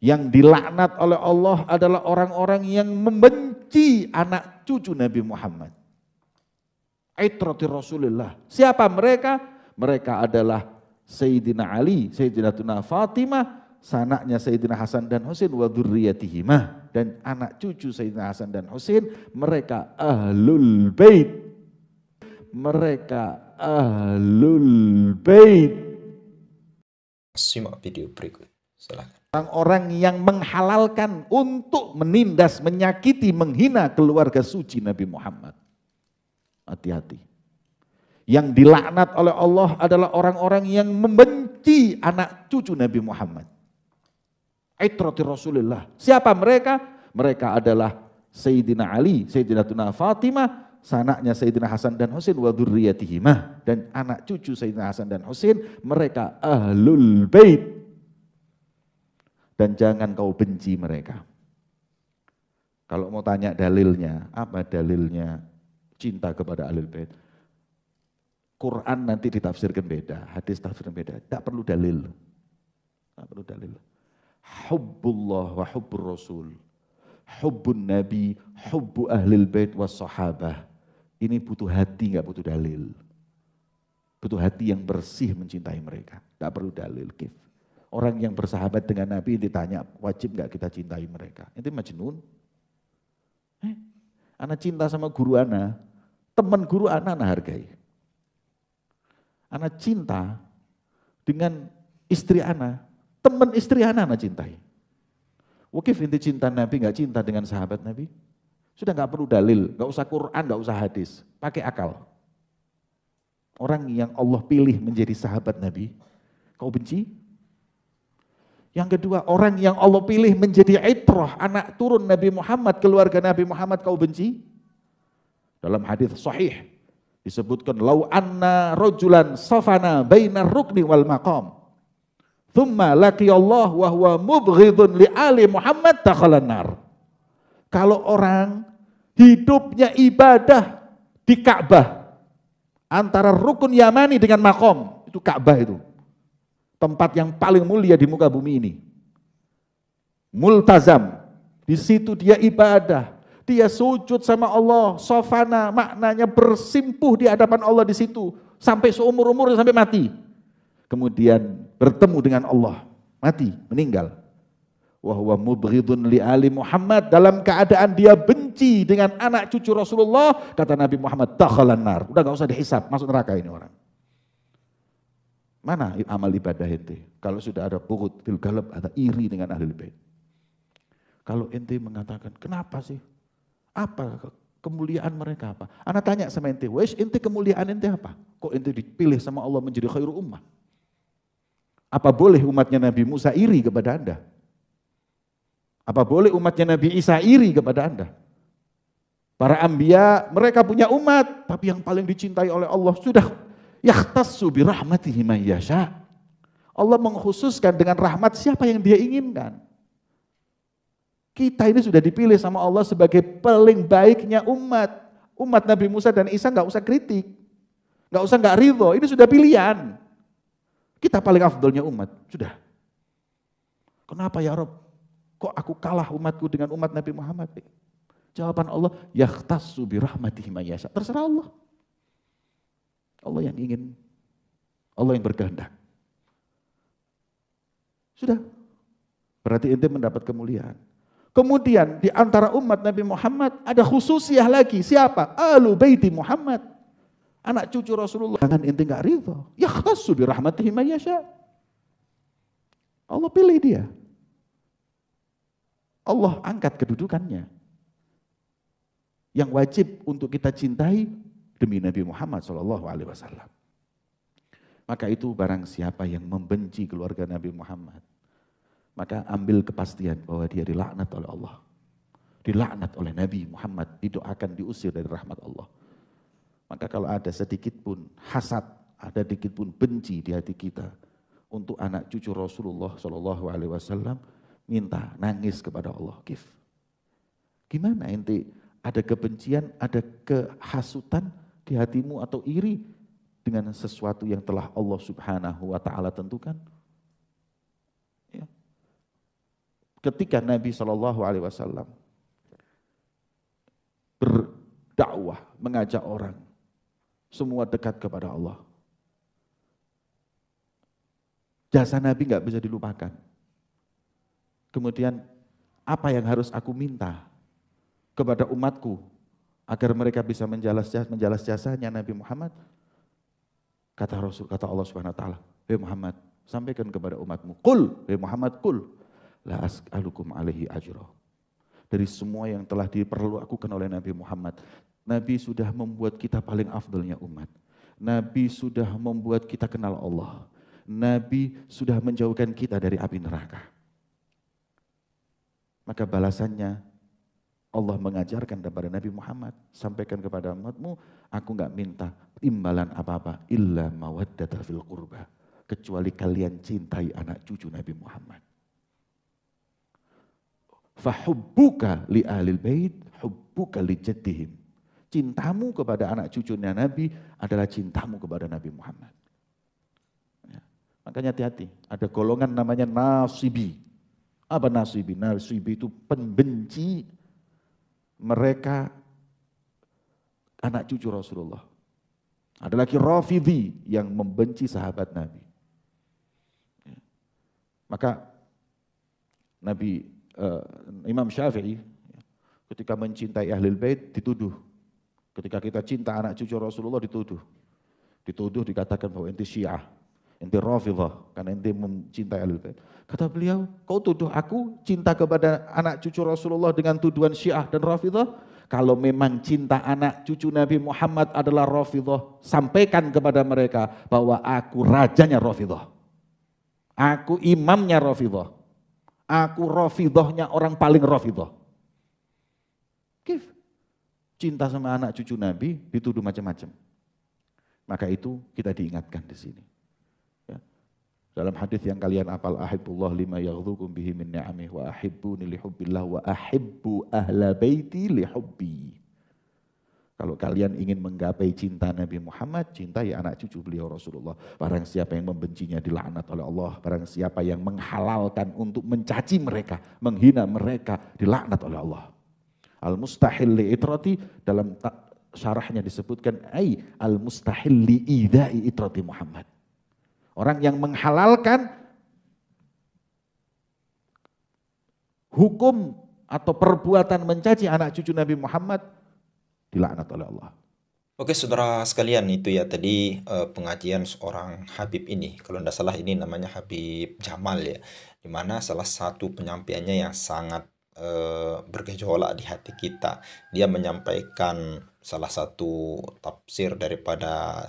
Yang dilaknat oleh Allah adalah orang-orang yang membenci anak cucu Nabi Muhammad. Aitrati Rasulullah. Siapa mereka? Mereka adalah Sayyidina Ali, Sayyidatina Fatimah, sanaknya Sayyidina Hasan dan Husain wa dzurriyyatihima, dan anak cucu Sayyidina Hasan dan Husain, mereka ahlul bait. Mereka ahlul bait. Simak video berikut. Silakan. Orang-orang yang menghalalkan untuk menindas, menyakiti, menghina keluarga suci Nabi Muhammad. Hati-hati. Yang dilaknat oleh Allah adalah orang-orang yang membenci anak cucu Nabi Muhammad. Aitrati Rasulullah. Siapa mereka? Mereka adalah Sayyidina Ali, Sayyidatina Fatimah, sanaknya Sayyidina Hasan dan Husain wa dzurriyyatihima, dan anak cucu Sayyidina Hasan dan Husain, mereka ahlul bait. Dan jangan kau benci mereka. Kalau mau tanya dalilnya, apa dalilnya cinta kepada ahlul bait? Quran nanti ditafsirkan beda, hadis tafsirkan beda. Tak perlu dalil. Tak perlu dalil. Hubbullah wa hubbur rasul. Hubbun nabi, hubbu ahlul bait was sahabah. Ini butuh hati, enggak butuh dalil. Butuh hati yang bersih mencintai mereka. Tak perlu dalil, kif. Orang yang bersahabat dengan Nabi ditanya, wajib nggak kita cintai mereka? Itu majnun. Anak cinta sama guru ana, teman guru ana hargai. Anak cinta dengan istri ana, teman istri ana cintai. Wakif inti cinta Nabi, nggak cinta dengan sahabat Nabi? Sudah nggak perlu dalil, nggak usah Quran, nggak usah hadis, pakai akal. Orang yang Allah pilih menjadi sahabat Nabi, kau benci? Yang kedua, orang yang Allah pilih menjadi itrah, anak turun Nabi Muhammad, keluarga Nabi Muhammad, kau benci? Dalam hadis sahih disebutkan, lau anna rajulan safana bainar rukni wal maqam, thumma laqiyallah wa huwa mubghidun li ali Muhammad dakhalan nar. Kalau orang hidupnya ibadah di Ka'bah, antara rukun Yamani dengan maqam, itu Ka'bah itu. Tempat yang paling mulia di muka bumi ini. Multazam. Di situ dia ibadah. Dia sujud sama Allah. Sofana maknanya bersimpuh di hadapan Allah di situ. Sampai seumur-umur, sampai mati. Kemudian bertemu dengan Allah. Mati, meninggal. Wa huwa mubghidun li ali Muhammad. Dalam keadaan dia benci dengan anak cucu Rasulullah. Kata Nabi Muhammad, dakhalan nar. Udah gak usah dihisab, masuk neraka ini orang. Mana amal ibadah ente? Kalau sudah ada bughd fil qalb, ada iri dengan ahlul bait. Kalau ente mengatakan, kenapa sih? Apa kemuliaan mereka apa? Ana tanya sama ente, wes ente kemuliaan ente apa? Kok ente dipilih sama Allah menjadi khairu ummah? Apa boleh umatnya Nabi Musa iri kepada Anda? Apa boleh umatnya Nabi Isa iri kepada Anda? Para anbiya, mereka punya umat, tapi yang paling dicintai oleh Allah sudah yakhtassu bi rahmatihi man yasha. Allah mengkhususkan dengan rahmat siapa yang dia inginkan. Kita ini sudah dipilih sama Allah sebagai paling baiknya umat. Umat Nabi Musa dan Isa nggak usah kritik. Nggak ridho, ini sudah pilihan. Kita paling afdolnya umat, sudah. Kenapa ya Rob? Kok aku kalah umatku dengan umat Nabi Muhammad? Jawaban Allah, yakhtassu bi rahmatihi man yasha. Terserah Allah. Allah yang ingin, Allah yang berkehendak. Sudah, berarti ente mendapat kemuliaan. Kemudian di antara umat Nabi Muhammad ada khususiyah lagi. Siapa? Ahlu baiti Muhammad. Anak cucu Rasulullah. Jangan ente gak ridho. Yakhtassu bi rahmatihi man yasha. Allah pilih dia. Allah angkat kedudukannya. Yang wajib untuk kita cintai demi Nabi Muhammad SAW. Maka itu barang siapa yang membenci keluarga Nabi Muhammad, maka ambil kepastian bahwa dia dilaknat oleh Allah. Dilaknat oleh Nabi Muhammad, didoakan diusir dari rahmat Allah. Maka kalau ada sedikit pun hasad, ada sedikit pun benci di hati kita untuk anak cucu Rasulullah SAW, minta, nangis kepada Allah. Gimana ente ada kebencian, ada kehasutan, di hatimu atau iri dengan sesuatu yang telah Allah Subhanahu wa taala tentukan? Ya. Ketika Nabi Shallallahu alaihi wasallam berdakwah, mengajak orang semua dekat kepada Allah. Jasa Nabi nggak bisa dilupakan. Kemudian apa yang harus aku minta kepada umatku agar mereka bisa menjalas jasanya Nabi Muhammad? Kata Allah Subhanahu wa taala, "Hei Muhammad, sampaikan kepada umatmu, qul, hei Muhammad, qul, la as'alukum alaihi ajra." Dari semua yang telah diperlakukan oleh Nabi Muhammad, Nabi sudah membuat kita paling afdalnya umat. Nabi sudah membuat kita kenal Allah. Nabi sudah menjauhkan kita dari api neraka. Maka balasannya Allah mengajarkan kepada Nabi Muhammad, sampaikan kepada umatmu, aku enggak minta imbalan apa-apa illa mawaddata fil qurba, kecuali kalian cintai anak cucu Nabi Muhammad. Fahubbuka li ahlil bait, hubbuka li jaddihim. Cintamu kepada anak cucunya Nabi adalah cintamu kepada Nabi Muhammad. Ya. Makanya hati-hati, ada golongan namanya nasibi. Apa nasibi? Nasibi itu pembenci mereka anak cucu Rasulullah. Ada lagi Rafidhi yang membenci sahabat Nabi. Ya. Maka Imam Syafi'i ketika mencintai Ahlul Bait dituduh. Ketika kita cinta anak cucu Rasulullah dituduh. Dituduh dikatakan bahwa ente Syiah, ente Rafidhah karena ente mencintai Ahlul Bait. Kata beliau, kau tuduh aku cinta kepada anak cucu Rasulullah dengan tuduhan Syiah dan Rafidhah? Kalau memang cinta anak cucu Nabi Muhammad adalah Rafidhah, sampaikan kepada mereka bahwa aku rajanya Rafidhah. Aku imamnya Rafidhah. Aku Rafidhahnya orang paling Rafidhah. Kif? Cinta sama anak cucu Nabi dituduh macam-macam. Maka itu kita diingatkan di sini. Ya. Dalam hadis yang kalian hafal, ahibbullah lima yaghdukum bihi min ni'amih wa ahibbuni li hubbillah wa ahibbu ahla baiti li hubbi. Kalau kalian ingin menggapai cinta Nabi Muhammad, cintai anak cucu beliau Rasulullah. Barang siapa yang membencinya dilaknat oleh Allah. Barang siapa yang menghalalkan untuk mencaci mereka, menghina mereka, dilaknat oleh Allah. Al-mustahil li'itrati dalam syarahnya disebutkan al-mustahil li'idai itrati Muhammad. Orang yang menghalalkan hukum atau perbuatan mencaci anak cucu Nabi Muhammad dilaknat oleh Allah. Oke saudara sekalian, itu ya tadi pengajian seorang Habib ini. Kalau tidak salah ini namanya Habib Jamal ya. Dimana salah satu penyampaiannya yang sangat bergejolak di hati kita. Dia menyampaikan salah satu tafsir daripada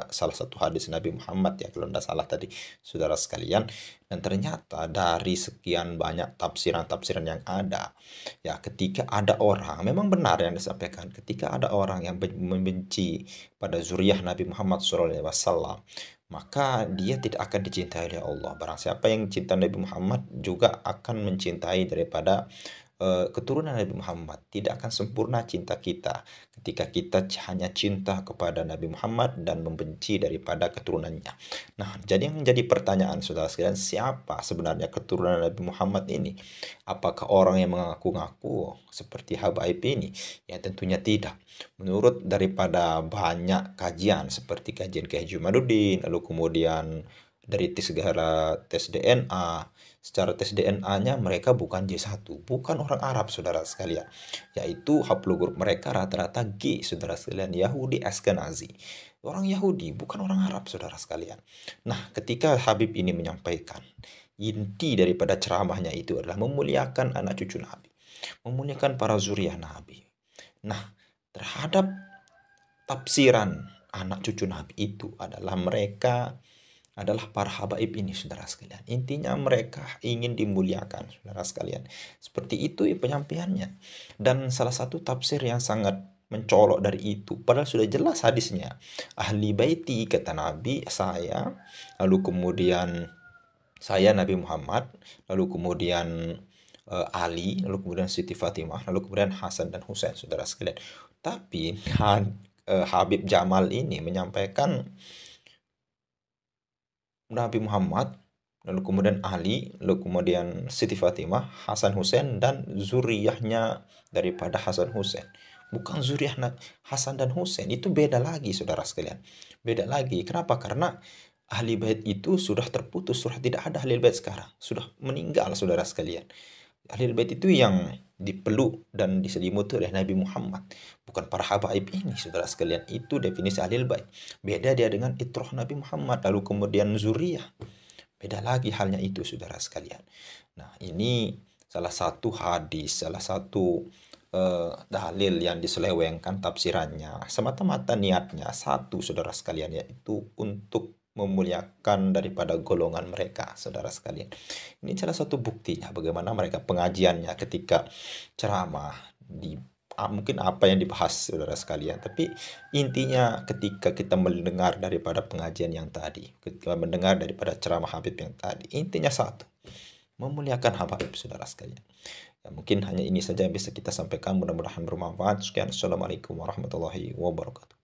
salah satu hadis Nabi Muhammad ya, kalau tidak salah tadi saudara sekalian. Dan ternyata dari sekian banyak tafsiran-tafsiran yang ada, ya ketika ada orang, memang benar yang disampaikan, ketika ada orang yang membenci pada zuriyah Nabi Muhammad SAW, maka dia tidak akan dicintai oleh Allah. Barang siapa yang cinta Nabi Muhammad juga akan mencintai daripada keturunan Nabi Muhammad. Tidak akan sempurna cinta kita ketika kita hanya cinta kepada Nabi Muhammad dan membenci daripada keturunannya. Nah, jadi yang menjadi pertanyaan saudara sekalian, siapa sebenarnya keturunan Nabi Muhammad ini? Apakah orang yang mengaku-ngaku seperti Habaib ini? Ya tentunya tidak. Menurut daripada banyak kajian seperti kajian Kiai Jumaluddin, lalu kemudian dari segala tes DNA, secara tes DNA-nya mereka bukan J1, bukan orang Arab saudara sekalian. Yaitu haplogrup mereka rata-rata G saudara sekalian, Yahudi Ashkenazi. Orang Yahudi, bukan orang Arab saudara sekalian. Nah, ketika Habib ini menyampaikan, inti daripada ceramahnya itu adalah memuliakan anak cucu Nabi, memuliakan para zuriyah Nabi. Nah, terhadap tafsiran anak cucu Nabi itu adalah mereka adalah para habaib ini saudara sekalian. Intinya mereka ingin dimuliakan saudara sekalian. Seperti itu penyampaiannya. Dan salah satu tafsir yang sangat mencolok dari itu, padahal sudah jelas hadisnya. Ahli baiti kata Nabi saya, lalu kemudian saya Nabi Muhammad, lalu kemudian Ali, lalu kemudian Siti Fatimah, lalu kemudian Hasan dan Husain saudara sekalian. Tapi Habib Jamal ini menyampaikan Nabi Muhammad, lalu kemudian Ali, lalu kemudian Siti Fatimah, Hasan Hussein, dan zuriyahnya daripada Hasan Hussein. Bukan zuriyah Hasan dan Hussein, itu beda lagi saudara sekalian. Beda lagi. Kenapa? Karena ahli bait itu sudah terputus, sudah tidak ada ahli bait sekarang. Sudah meninggal saudara sekalian. Ahli bait itu yang dipeluk dan diselimuti oleh Nabi Muhammad, bukan para habaib ini saudara sekalian. Itu definisi ahli bait. Beda dia dengan itrah Nabi Muhammad, lalu kemudian zuriyah. Beda lagi halnya itu saudara sekalian. Nah, ini salah satu hadis, salah satu dalil yang diselewengkan tafsirannya. Semata-mata niatnya satu saudara sekalian, yaitu untuk memuliakan daripada golongan mereka saudara sekalian. Ini salah satu buktinya bagaimana mereka pengajiannya ketika ceramah di mungkin apa yang dibahas saudara sekalian, tapi intinya ketika kita mendengar daripada pengajian yang tadi, ketika mendengar daripada ceramah Habib yang tadi, intinya satu, memuliakan Habib saudara sekalian. Ya, mungkin hanya ini saja yang bisa kita sampaikan, mudah-mudahan bermanfaat. Sekian, assalamualaikum warahmatullahi wabarakatuh.